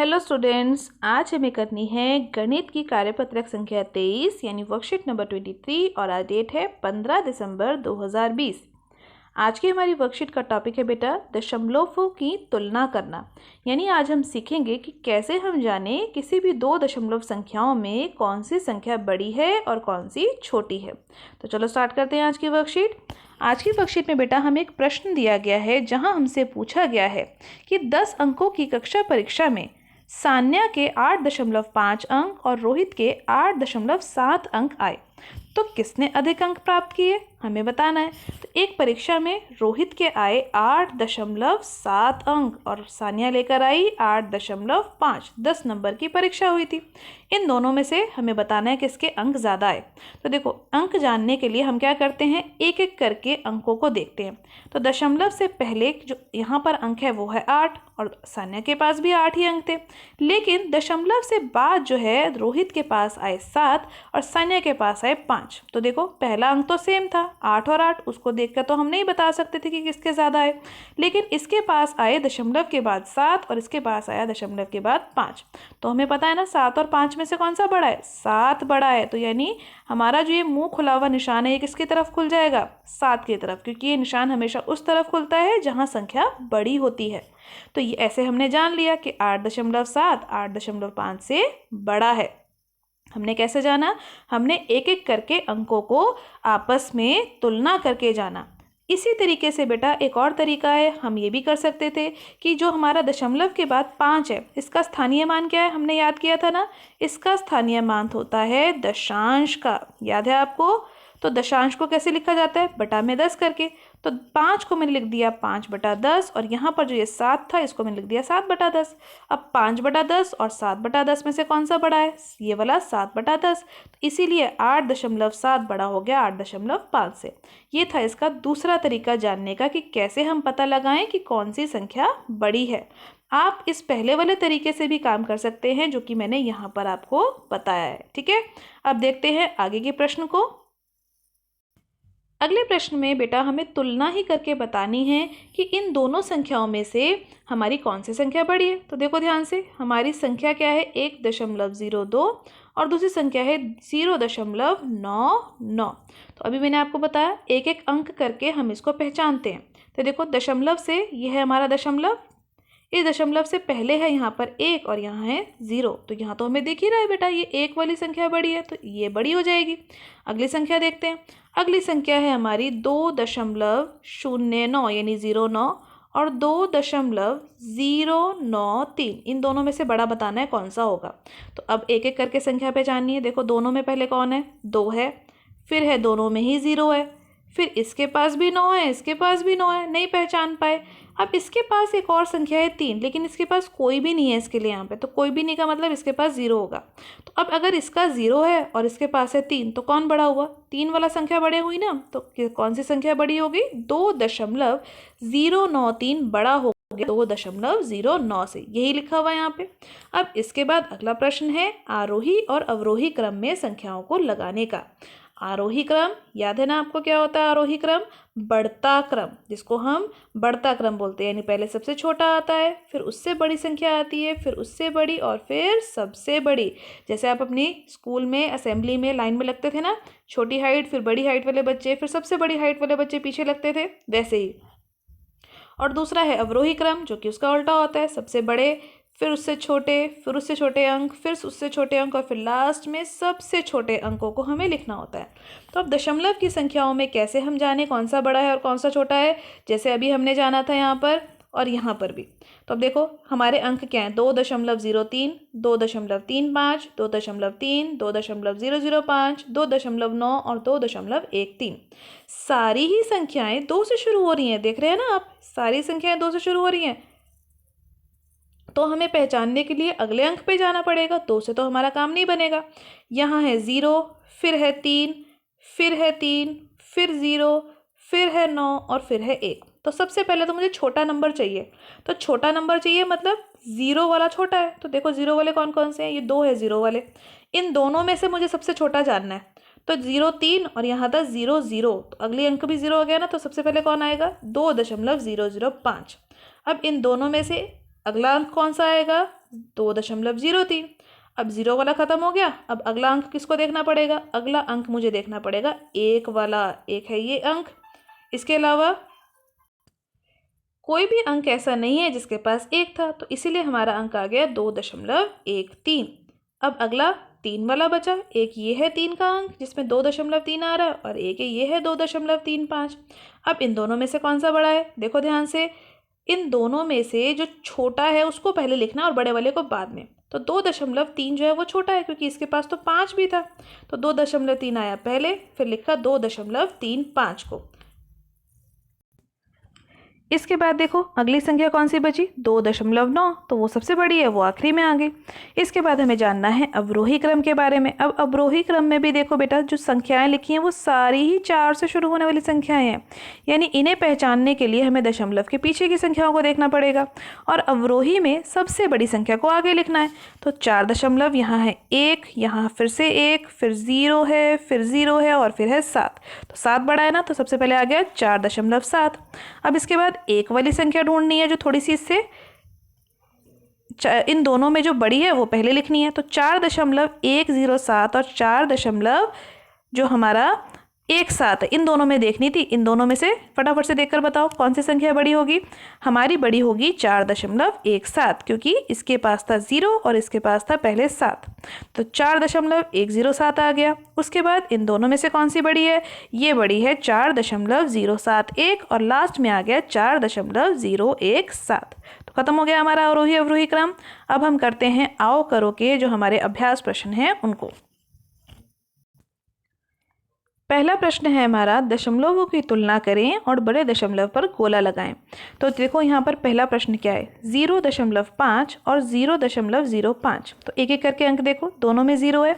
Hello students, आज हमें करनी है गणित की कार्यपत्रक संख्या 23 यानी वर्कशीट नंबर 23 और आज डेट है 15 दिसंबर 2020। आज की हमारी वर्कशीट का टॉपिक है बेटा दशमलवों की तुलना करना। यानी आज हम सीखेंगे कि कैसे हम जाने किसी भी दो दशमलव संख्याओं में कौन सी संख्या बड़ी है और कौन सी छोटी है। तो चलो स्टार्ट करते हैं आज की वर्कशीट। आज की वर्कशीट में बेटा हमें एक प्रश्न दिया गया है जहां हमसे पूछा गया है कि 10 अंकों की कक्षा परीक्षा में सान्या के 8.5 अंक और रोहित के 8.7 अंक आए, तो किसने अधिक अंक प्राप्त किए हमें बताना है। तो एक परीक्षा में रोहित के आए 8.7 अंक और सानिया लेकर आई 8.5। 10 नंबर की परीक्षा हुई थी। इन दोनों में से हमें बताना है किसके अंक ज़्यादा आए। तो देखो, अंक जानने के लिए हम क्या करते हैं, एक एक करके अंकों को देखते हैं। तो दशमलव से पहले जो यहाँ पर अंक है वो है 8 और सान्या के पास भी 8 ही अंक थे। लेकिन दशमलव से बाद जो है रोहित के पास आए 7 और सान्या के पास आए 5। तो देखो, पहला अंक तो सेम था 8 और 8, उसको देखकर तो हम नहीं बता सकते थे कि किसके ज़्यादा आए। लेकिन इसके पास आए दशमलव के बाद 7 और इसके पास आया दशमलव के बाद 5। तो हमें पता है ना 7 और 5 में से कौन सा बड़ा है, 7 बड़ा है। तो यानी हमारा जो ये मुंह खुला हुआ निशान है ये किसकी तरफ खुल जाएगा, 7 की तरफ, क्योंकि ये निशान हमेशा उस तरफ खुलता है जहाँ संख्या बड़ी होती है। तो ये ऐसे हमने जान लिया कि 8.7 8.5 से बड़ा है। हमने कैसे जाना, हमने एक एक करके अंकों को आपस में तुलना करके जाना। इसी तरीके से बेटा एक और तरीका है, हम ये भी कर सकते थे कि जो हमारा दशमलव के बाद 5 है इसका स्थानीय मान क्या है, हमने याद किया था ना, इसका स्थानीय मान होता है दशांश का। याद है आपको? तो दशांश को कैसे लिखा जाता है, बटा में 10 करके। तो 5 को मैंने लिख दिया 5/10 और यहाँ पर जो ये 7 था इसको मैंने लिख दिया 7/10। अब 5/10 और 7/10 में से कौन सा बड़ा है, ये वाला 7/10। तो इसीलिए 8.7 बड़ा हो गया 8.5 से। ये था इसका दूसरा तरीका जानने का कि कैसे हम पता लगाएं कि कौन सी संख्या बड़ी है। आप इस पहले वाले तरीके से भी काम कर सकते हैं जो कि मैंने यहाँ पर आपको बताया है। ठीक है, अब देखते हैं आगे के प्रश्न को। अगले प्रश्न में बेटा हमें तुलना ही करके बतानी है कि इन दोनों संख्याओं में से हमारी कौन सी संख्या बड़ी है। तो देखो ध्यान से, हमारी संख्या क्या है 1.02 और दूसरी संख्या है 0.99। तो अभी मैंने आपको बताया एक एक अंक करके हम इसको पहचानते हैं। तो देखो, दशमलव से यह है हमारा दशमलव, इस दशमलव से पहले है यहाँ पर 1 और यहाँ है 0। तो यहाँ तो हमें दिख ही रहा है बेटा ये 1 वाली संख्या बड़ी है, तो ये बड़ी हो जाएगी। अगली संख्या देखते हैं। अगली संख्या है हमारी 2.09 यानी 09 और 2.093। इन दोनों में से बड़ा बताना है कौन सा होगा। तो अब एक एक करके संख्या पहचाननी है। देखो, दोनों में पहले कौन है, 2 है, फिर है दोनों में ही 0 है, फिर इसके पास भी 9 है, इसके पास भी 9 है, नहीं पहचान पाए। अब इसके पास एक और संख्या है 3, लेकिन इसके पास कोई भी नहीं है इसके लिए यहाँ पे। तो कोई भी नहीं का मतलब इसके पास 0 होगा। तो अब अगर इसका 0 है और इसके पास है 3, तो कौन बड़ा हुआ, 3 वाला संख्या बड़े हुई ना। तो कौन सी संख्या बड़ी होगी, 2.093 बड़ा हो गया 2.09 से। यही लिखा हुआ है यहाँ पे। अब इसके बाद अगला प्रश्न है आरोही और अवरोही क्रम में संख्याओं को लगाने का। आरोही क्रम याद है ना आपको, क्या होता है आरोही क्रम, बढ़ता क्रम, जिसको हम बढ़ता क्रम बोलते हैं। यानी पहले सबसे छोटा आता है, फिर उससे बड़ी संख्या आती है, फिर उससे बड़ी और फिर सबसे बड़ी। जैसे आप अपनी स्कूल में असेंबली में लाइन में लगते थे ना, छोटी हाइट फिर बड़ी हाइट वाले बच्चे, फिर सबसे बड़ी हाइट वाले बच्चे पीछे लगते थे, वैसे ही। और दूसरा है अवरोही क्रम, जो कि उसका उल्टा होता है, सबसे बड़े, फिर उससे छोटे, फिर उससे छोटे अंक, फिर उससे छोटे अंक और फिर लास्ट में सबसे छोटे अंकों को हमें लिखना होता है। तो अब दशमलव की संख्याओं में कैसे हम जाने कौन सा बड़ा है और कौन सा छोटा है, जैसे अभी हमने जाना था यहाँ पर और यहाँ पर भी। तो अब देखो हमारे अंक क्या हैं, 2.03, 2.35, 2.3, 2.005, 2.9 और 2.13। सारी ही संख्याएं 2 से शुरू हो रही हैं, देख रहे हैं ना आप, सारी संख्याएं 2 से शुरू हो रही हैं। तो हमें पहचानने के लिए अगले अंक पे जाना पड़ेगा, 2 से तो हमारा काम नहीं बनेगा। यहाँ है 0, फिर है 3, फिर है 3, फिर 0, फिर है 9 और फिर है 1। तो सबसे पहले तो मुझे छोटा नंबर चाहिए। तो छोटा नंबर चाहिए मतलब 0 वाला छोटा है। तो देखो 0 वाले कौन कौन से हैं, ये 2 है 0 वाले। इन दोनों में से मुझे सबसे छोटा जानना है। तो 0 3 और यहाँ था 0 0, तो अगली अंक भी 0 हो गया ना। तो सबसे पहले कौन आएगा, 2.005। अब इन दोनों में से अगला अंक कौन सा आएगा, 2.03। अब 0 वाला ख़त्म हो गया। अब अगला अंक किसको देखना पड़ेगा? अगला अंक मुझे देखना पड़ेगा 1 वाला। 1 है ये अंक। इसके अलावा कोई भी अंक ऐसा नहीं है जिसके पास 1 था, तो इसीलिए हमारा अंक आ गया 2.13। अब अगला 3 वाला बचा। एक ये है 3 का अंक जिसमें 2.3 आ रहा है, और एक ये है 2.35। अब इन दोनों में से कौन सा बड़ा है? देखो ध्यान से, इन दोनों में से जो छोटा है उसको पहले लिखना और बड़े वाले को बाद में। तो 2.3 जो है वो छोटा है, क्योंकि इसके पास तो 5 भी था। तो 2.3 आया पहले, फिर लिखा 2.35 को। इसके बाद देखो अगली संख्या कौन सी बची? 2.9। तो वो सबसे बड़ी है, वो आखिरी में आ गई। इसके बाद हमें जानना है अवरोही क्रम के बारे में। अब अवरोही क्रम में भी देखो बेटा, जो संख्याएं लिखी हैं वो सारी ही 4 से शुरू होने वाली संख्याएं हैं, यानी इन्हें पहचानने के लिए हमें दशमलव के पीछे की संख्याओं को देखना पड़ेगा, और अवरोही में सबसे बड़ी संख्या को आगे लिखना है। तो 4 दशमलव, यहाँ है 1, यहाँ फिर से 1, फिर 0 है, फिर 0 है, और फिर है 7। तो 7 बड़ा है ना, तो सबसे पहले आ गया 4.7। अब इसके बाद 1 वाली संख्या ढूंढनी है जो थोड़ी सी इससे इन दोनों में जो बड़ी है वो पहले लिखनी है। तो 4.107 और 4. जो हमारा 17 इन दोनों में देखनी थी। इन दोनों में से फटाफट से देखकर बताओ कौन सी संख्या बड़ी होगी? हमारी बड़ी होगी 4.17, क्योंकि इसके पास था 0 और इसके पास था पहले 7। तो 4.107 आ गया। उसके बाद इन दोनों में से कौन सी बड़ी है? ये बड़ी है 4.071, और लास्ट में आ गया 4.017। तो खत्म हो गया हमारा आरोही अवरोही क्रम। अब हम करते हैं आओ करो के जो हमारे अभ्यास प्रश्न हैं उनको। पहला प्रश्न है हमारा, दशमलवों की तुलना करें और बड़े दशमलव पर गोला लगाएं। तो देखो यहाँ पर पहला प्रश्न क्या है? 0.5 और 0.05। तो एक एक करके अंक देखो, दोनों में 0 है,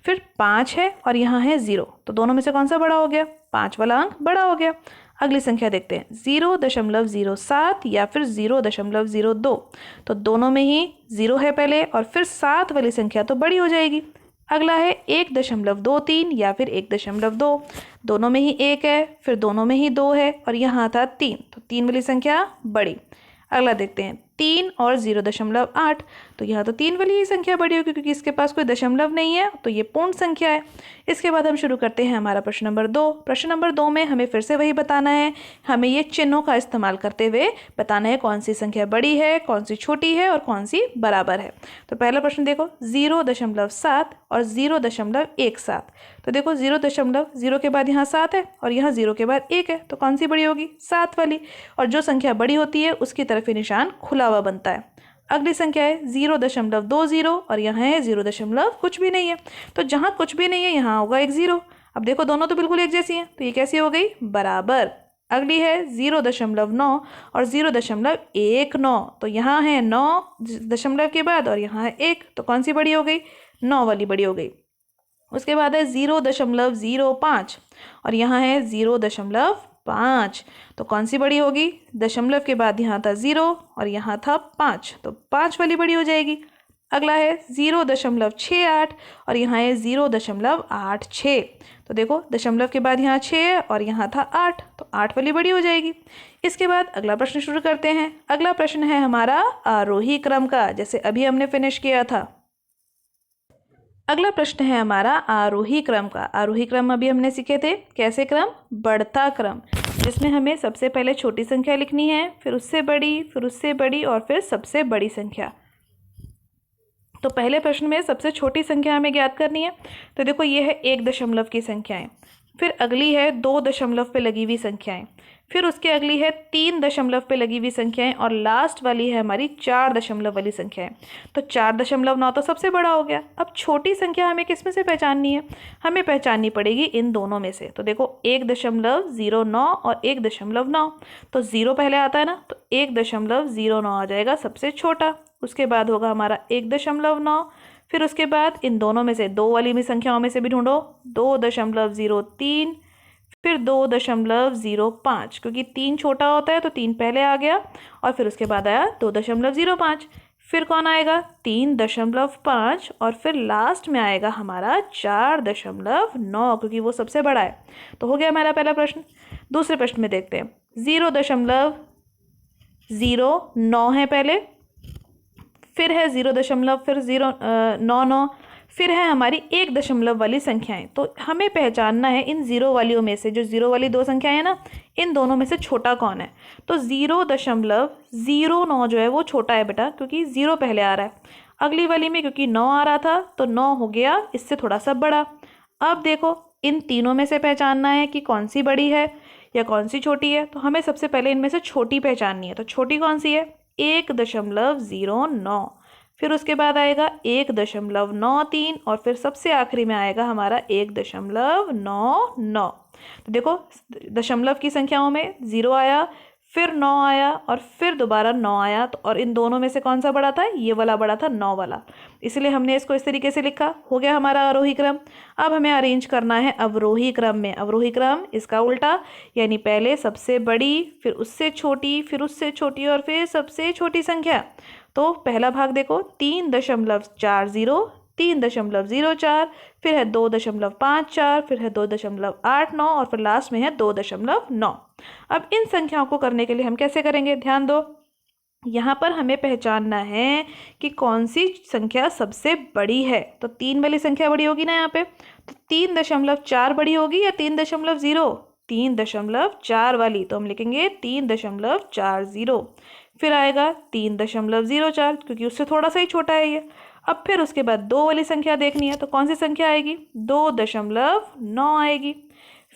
फिर 5 है और यहाँ है 0। तो दोनों में से कौन सा बड़ा हो गया? 5 वाला अंक बड़ा हो गया। अगली संख्या देखते हैं, 0.07 या फिर 0.02। तो दोनों में ही 0 है पहले, और फिर 7 वाली संख्या तो बड़ी हो जाएगी। अगला है 1.23 या फिर 1.2। दोनों में ही 1 है, फिर दोनों में ही 2 है, और यहाँ था 3। तो 3 वाली संख्या बड़ी। अगला देखते हैं 3 और 0.8। तो यहाँ तो 3 वाली ही संख्या बड़ी होगी, क्योंकि इसके पास कोई दशमलव नहीं है, तो ये पूर्ण संख्या है। इसके बाद हम शुरू करते हैं हमारा प्रश्न नंबर 2। प्रश्न नंबर 2 में हमें फिर से वही बताना है, हमें ये चिन्हों का इस्तेमाल करते हुए बताना है कौन सी संख्या बड़ी है, कौन सी छोटी है और कौन सी बराबर है। तो पहला प्रश्न देखो, 0.7 और 0.17। तो देखो 0.0 के बाद यहाँ 7 है और यहाँ 0 के बाद 1 है, तो कौन सी बड़ी होगी? 7 वाली। और जो संख्या बड़ी होती है उसकी तरफ ही निशान खुला हुआ बनता है। अगली संख्या है 0.20 और यहाँ है 0. कुछ भी नहीं है। तो जहाँ कुछ भी नहीं है यहाँ होगा एक 0। अब देखो दोनों तो बिल्कुल एक जैसी हैं, तो ये कैसी हो गई? बराबर। अगली है 0.9 और 0.19। तो यहाँ है 9 दशमलव के बाद और यहाँ है 1, तो कौन सी बड़ी हो गई? 9 वाली बड़ी हो गई। उसके बाद है 0.05 और यहाँ है 0.5। तो कौन सी बड़ी होगी? दशमलव के बाद यहाँ था 0 और यहाँ था 5, तो 5 वाली बड़ी हो जाएगी। अगला है 0.68 और यहाँ है 0.86। तो देखो दशमलव के बाद यहाँ 6 है और यहाँ था 8, तो 8 वाली बड़ी हो जाएगी। इसके बाद अगला प्रश्न शुरू करते हैं। अगला प्रश्न है हमारा आरोही क्रम का, जैसे अभी हमने फिनिश किया था। अगला प्रश्न है हमारा आरोही क्रम का। आरोही क्रम अभी हमने सीखे थे, कैसे क्रम? बढ़ता क्रम, जिसमें हमें सबसे पहले छोटी संख्या लिखनी है, फिर उससे बड़ी, फिर उससे बड़ी और फिर सबसे बड़ी संख्या। तो पहले प्रश्न में सबसे छोटी संख्या हमें ज्ञात करनी है। तो देखो ये है 1 दशमलव की संख्याएं, फिर अगली है 2 दशमलव पे लगी हुई संख्याएं, फिर उसके अगली है 3 दशमलव पे लगी हुई संख्याएं, और लास्ट वाली है हमारी 4 दशमलव वाली संख्याएं। तो 4.9 तो सबसे बड़ा हो गया। अब छोटी संख्या हमें किस में से पहचाननी है? हमें पहचाननी पड़ेगी इन दोनों में से। तो देखो 1.09 और 1.9। तो 0 पहले आता है ना, तो 1.09 आ जाएगा सबसे छोटा। उसके बाद होगा हमारा 1.9, फिर उसके बाद इन दोनों में से 2 वाली में संख्याओं में से भी ढूंढो, 2.03, फिर 2.05, क्योंकि 3 छोटा होता है तो 3 पहले आ गया, और फिर उसके बाद आया 2.05। फिर कौन आएगा? 3.5, और फिर लास्ट में आएगा हमारा 4.9, क्योंकि वो सबसे बड़ा है। तो हो गया हमारा पहला प्रश्न। दूसरे प्रश्न में देखते हैं, 0.09 है पहले, फिर है 0 दशमलव, फिर 0.99, फिर है हमारी 1 दशमलव वाली संख्याएं। तो हमें पहचानना है इन 0 वालियों में से, जो 0 वाली दो संख्याएं हैं ना, इन दोनों में से छोटा कौन है। तो 0.09 जो है वो छोटा है बेटा, क्योंकि 0 पहले आ रहा है। अगली वाली में क्योंकि 9 आ रहा था तो 9 हो गया इससे थोड़ा सा बड़ा। अब देखो इन तीनों में से पहचानना है कि कौन सी बड़ी है या कौन सी छोटी है। तो हमें सबसे पहले इनमें से छोटी पहचाननी है। तो छोटी कौन सी है? 1.09। फिर उसके बाद आएगा 1.93 और फिर सबसे आखिरी में आएगा हमारा 1.99। तो देखो दशमलव की संख्याओं में 0 आया, फिर 9 आया और फिर दोबारा 9 आया। तो और इन दोनों में से कौन सा बड़ा था? ये वाला बड़ा था, 9 वाला। इसलिए हमने इसको इस तरीके से लिखा। हो गया हमारा आरोही क्रम। अब हमें अरेंज करना है अवरोही क्रम में। अवरोही क्रम इसका उल्टा, यानी पहले सबसे बड़ी, फिर उससे छोटी, फिर उससे छोटी और फिर सबसे छोटी संख्या। तो पहला भाग देखो 3.40, 3.04, फिर है 2.54, फिर है 2.89 और फिर लास्ट में है 2.9। अब इन संख्याओं को करने के लिए हम कैसे करेंगे? ध्यान दो, यहाँ पर हमें पहचानना है कि कौन सी संख्या सबसे बड़ी है। तो 3 वाली संख्या बड़ी होगी ना यहाँ पे, तो 3.4 बड़ी होगी या 3.0? 3.4 वाली, तो हम लिखेंगे 3.40। फिर आएगा 3.04, क्योंकि उससे थोड़ा सा ही छोटा है ये। अब फिर उसके बाद 2 वाली संख्या देखनी है, तो कौन सी संख्या आएगी? 2.9 आएगी।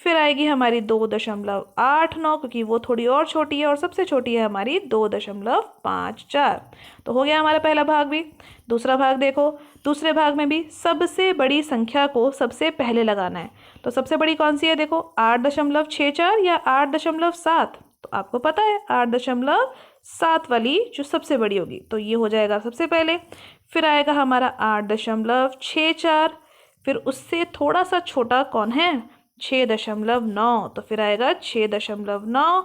फिर आएगी हमारी 2.89, क्योंकि वो थोड़ी और छोटी है और सबसे छोटी है हमारी 2.54। तो हो गया हमारा पहला भाग भी। दूसरा भाग देखो, दूसरे भाग में भी सबसे बड़ी संख्या को सबसे पहले लगाना है। तो सबसे बड़ी कौन सी है? देखो 8.64 या 8.7। तो आपको पता है 8.7 वाली जो सबसे बड़ी होगी, तो ये हो जाएगा सबसे पहले। फिर आएगा हमारा 8.64, फिर उससे थोड़ा सा छोटा कौन है? 6.9। तो फिर आएगा 6.9,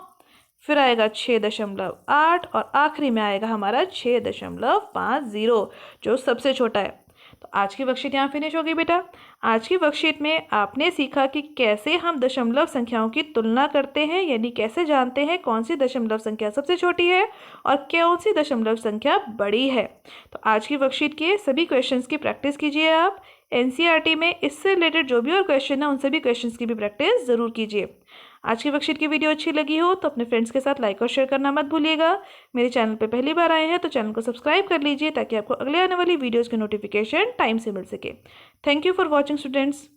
फिर आएगा 6.8 और आखिरी में आएगा हमारा 6.50, जो सबसे छोटा है। तो आज की वर्कशीट यहाँ फिनिश होगी बेटा। आज की वर्कशीट में आपने सीखा कि कैसे हम दशमलव संख्याओं की तुलना करते हैं, यानी कैसे जानते हैं कौन सी दशमलव संख्या सबसे छोटी है और कौन सी दशमलव संख्या बड़ी है। तो आज की वर्कशीट के सभी क्वेश्चंस की प्रैक्टिस कीजिए आप। एनसीईआरटी में इससे रिलेटेड जो भी और क्वेश्चन है उन सभी क्वेश्चंस की भी प्रैक्टिस ज़रूर कीजिए। आज की वर्कशीट की वीडियो अच्छी लगी हो तो अपने फ्रेंड्स के साथ लाइक और शेयर करना मत भूलिएगा। मेरे चैनल पे पहली बार आए हैं तो चैनल को सब्सक्राइब कर लीजिए, ताकि आपको अगले आने वाली वीडियोज़ की नोटिफिकेशन टाइम से मिल सके। Thank you for watching students.